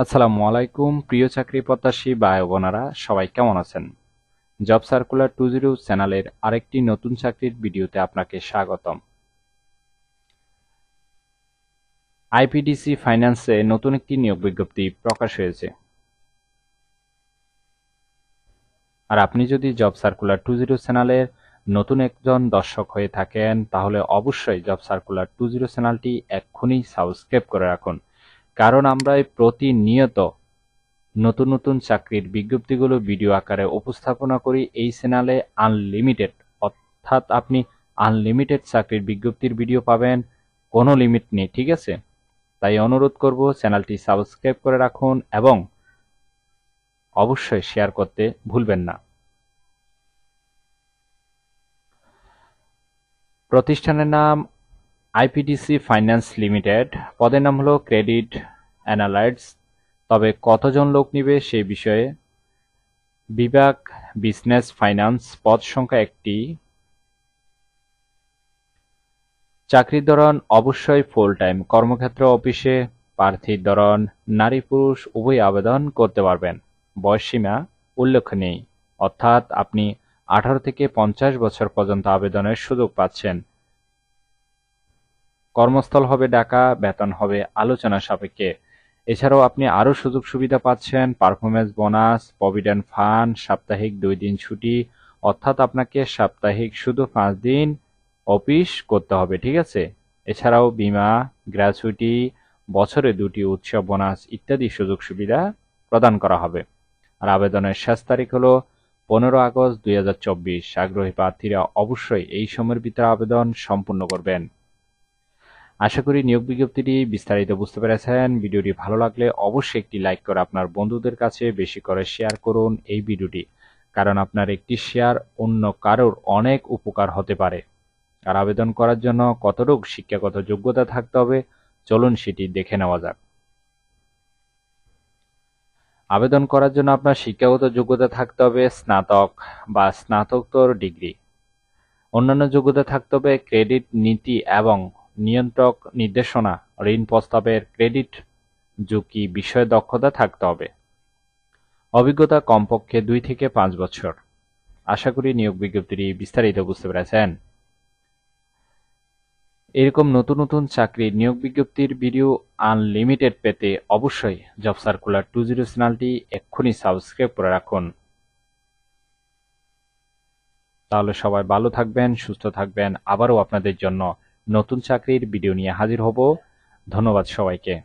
আসসালামু আলাইকুম প্রিয় চাকরি প্রত্যাশী ভাই বোনেরা, সবাই কেমন আছেন? জব সার্কুলার 20 চ্যানেলের আরেকটি নতুন চাকরির ভিডিওতে আপনাকে স্বাগতম। আইপিডিসি ফাইন্যান্সে নতুন একটি নিয়োগ বিজ্ঞপ্তি প্রকাশ হয়েছে। আর আপনি যদি জব সার্কুলার 20 চ্যানেলের নতুন একজন দর্শক হয়ে থাকেন, তাহলে অবশ্যই জব সার্কুলার 20 চ্যানেলটি এক্ষুনি সাবস্ক্রাইব করে রাখুন, কারণ আমরা প্রতিনিয়ত নতুন নতুন চাকরির বিজ্ঞপ্তিগুলো ভিডিও আকারে উপস্থাপনা করি এই চ্যানেলে। আনলিমিটেড, অর্থাৎ আপনি আনলিমিটেড চাকরির বিজ্ঞপ্তির ভিডিও পাবেন, কোনো লিমিট নেই, ঠিক আছে? তাই অনুরোধ করব চ্যানেলটি সাবস্ক্রাইব করে রাখুন এবং অবশ্যই শেয়ার করতে ভুলবেন না। প্রতিষ্ঠানের নাম আইপিডিসি ফাইন্যান্স লিমিটেড, পদের নাম হলো ক্রেডিট অ্যানালাইস্ট। তবে কতজন লোক নিবে সেই বিষয়ে বিভাগ বিজনেস ফাইন্যান্স, পদ সংখ্যা 1টি। চাকরির ধরন অবশ্যই ফুল টাইম, কর্মক্ষেত্র অফিসে। প্রার্থীর ধরন নারী পুরুষ উভয় আবেদন করতে পারবেন। বয়সসীমা উল্লেখ নেই, অর্থাৎ আপনি 18 থেকে 50 বছর পর্যন্ত আবেদনের সুযোগ পাচ্ছেন। কর্মস্থল হবে ঢাকা, বেতন হবে আলোচনা সাপেক্ষে। এছাড়াও আপনি আরও সুযোগ সুবিধা পাচ্ছেন, পারফরমেন্স বোনাস, প্রভিডেন্ট ফান্ড, সাপ্তাহিক 2 দিন ছুটি, অর্থাৎ আপনাকে সাপ্তাহিক শুধু 5 দিন অফিস করতে হবে, ঠিক আছে? এছাড়াও বীমা, গ্র্যাচুইটি, বছরে 2টি উৎসব বোনাস ইত্যাদি সুযোগ সুবিধা প্রদান করা হবে। আর আবেদনের শেষ তারিখ হলো 15 আগস্ট 2024। আগ্রহী প্রার্থীরা অবশ্যই এই সময়ের ভিতরে আবেদন সম্পূর্ণ করবেন। আশা করি নিয়োগ বিজ্ঞপ্তিটি বিস্তারিত বুঝতে পেরেছেন। ভিডিওটি ভালো লাগলে অবশ্যই একটি লাইক করে আপনার বন্ধুদের কাছে বেশি করে শেয়ার করুন এই ভিডিওটি, কারণ আপনার একটি শেয়ার অন্য কারোর অনেক উপকার হতে পারে। আর আবেদন করার জন্য কতটুকু শিক্ষাগত যোগ্যতা থাকতে হবে, চলুন সেটি দেখে নেওয়া যাক। আবেদন করার জন্য আপনার শিক্ষাগত যোগ্যতা থাকতে হবে স্নাতক বা স্নাতকোত্তর ডিগ্রি। অন্যান্য যোগ্যতা থাকতে হবে ক্রেডিট নীতি এবং নিয়ন্ত্রক নির্দেশনা, ঋণ প্রস্তাবের ক্রেডিট ঝুঁকি বিষয়ে দক্ষতা থাকতে হবে। অভিজ্ঞতা কমপক্ষে 2 থেকে 5 বছর। আশা করি নিয়োগ বিজ্ঞপ্তিটি বিস্তারিত বুঝতে পেরেছেন। এরকম নতুন নতুন চাকরির নিয়োগ বিজ্ঞপ্তির ভিডিও আনলিমিটেড পেতে অবশ্যই জব সার্কুলার 20 চ্যানেলটি এক্ষুনি সাবস্ক্রাইব করে রাখুন। তাহলে সবাই ভালো থাকবেন, সুস্থ থাকবেন। আবারও আপনাদের জন্য নতুন চাকরির ভিডিও নিয়ে হাজির হব। ধন্যবাদ সবাইকে।